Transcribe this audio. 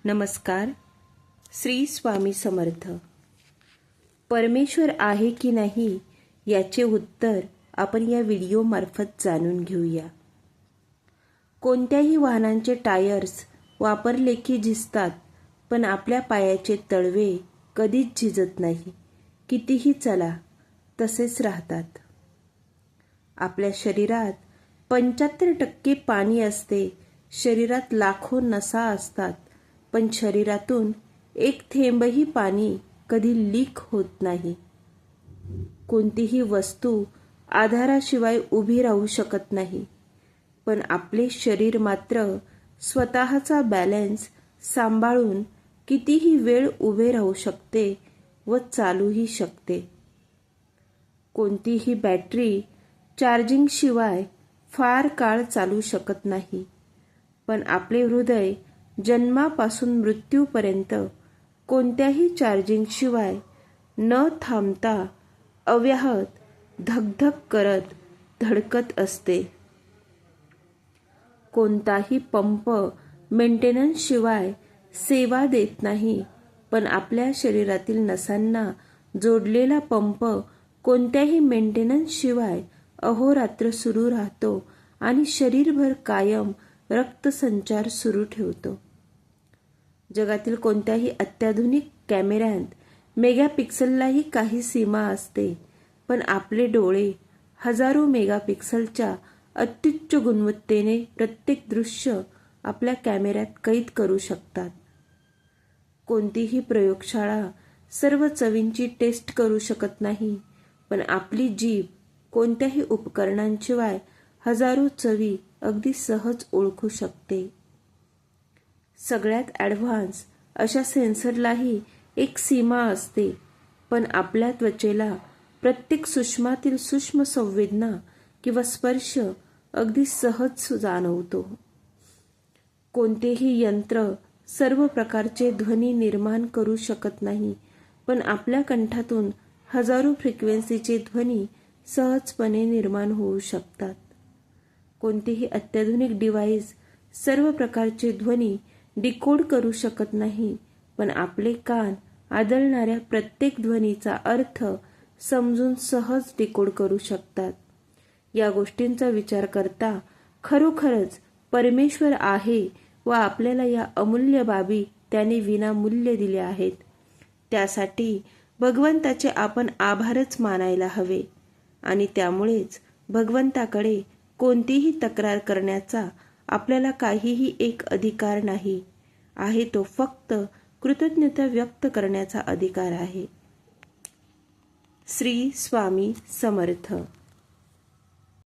नमस्कार. श्री स्वामी समर्थ. परमेश्वर आहे की नाही याचे उत्तर आपण या व्हिडिओमार्फत जाणून घेऊया. कोणत्याही वाहनांचे टायर्स वापरले की झिजतात, पण आपल्या पायाचे तळवे कधीच झिजत नाही. कितीही चला तसेच राहतात. आपल्या शरीरात 75% पाणी असते. शरीरात लाखो नसा असतात, पण शरीरातून एक थेंबही पाणी कधी लीक होत नाही. कोणतीही वस्तू आधाराशिवाय उभी राहू शकत नाही, पण आपले शरीर मात्र स्वतःचा बॅलन्स सांभाळून कितीही वेळ उभे राहू शकते व चालूही शकते. कोणतीही बॅटरी चार्जिंगशिवाय फार काळ चालू शकत नाही, पण आपले हृदय जन्मापासून मृत्यूपर्यंत कोणत्याही चार्जिंगशिवाय न थांबता अव्याहत धगधग करत धडकत असते. कोणताही पंप मेंटेनन्सशिवाय सेवा देत नाही, पण आपल्या शरीरातील नसांना जोडलेला पंप कोणत्याही मेंटेनन्सशिवाय अहोरात्र सुरू राहतो आणि शरीरभर कायम रक्तसंचार सुरू ठेवतो. जगातील कोणत्याही अत्याधुनिक कॅमेऱ्यात मेगापिक्सललाही काही सीमा असते, पण आपले डोळे हजारो मेगापिक्सलच्या अत्युच्च गुणवत्तेने प्रत्येक दृश्य आपल्या कॅमेऱ्यात कैद करू शकतात. कोणतीही प्रयोगशाळा सर्व चवींची टेस्ट करू शकत नाही, पण आपली जीभ कोणत्याही उपकरणांशिवाय हजारो चवी अगदी सहज ओळखू शकते. सगळ्यात ॲडव्हान्स अशा सेन्सरलाही एक सीमा असते, पण आपल्या त्वचेला प्रत्येक सूक्ष्मातील सूक्ष्म संवेदना किंवा स्पर्श अगदी सहज जाणवतो. कोणतेही यंत्र सर्व प्रकारचे ध्वनी निर्माण करू शकत नाही, पण आपल्या कंठातून हजारो फ्रिक्वेन्सीचे ध्वनी सहजपणे निर्माण होऊ शकतात. कोणतेही अत्याधुनिक डिव्हाइस सर्व प्रकारचे ध्वनी डिकोड करू शकत नाही, पण आपले कान आदळणाऱ्या प्रत्येक ध्वनीचा अर्थ समजून सहज डिकोड करू शकतात. या गोष्टींचा विचार करता खरोखरच परमेश्वर आहे व आपल्याला या अमूल्य बाबी त्याने विनामूल्य दिल्या आहेत. त्यासाठी भगवंताचे आपण आभारच मानायला हवे आणि त्यामुळेच भगवंताकडे कोणतीही तक्रार करण्याचा आपल्याला काहीही एक अधिकार नाही आहे. तो फक्त कृतज्ञता व्यक्त करण्याचा अधिकार आहे. श्री स्वामी समर्थ.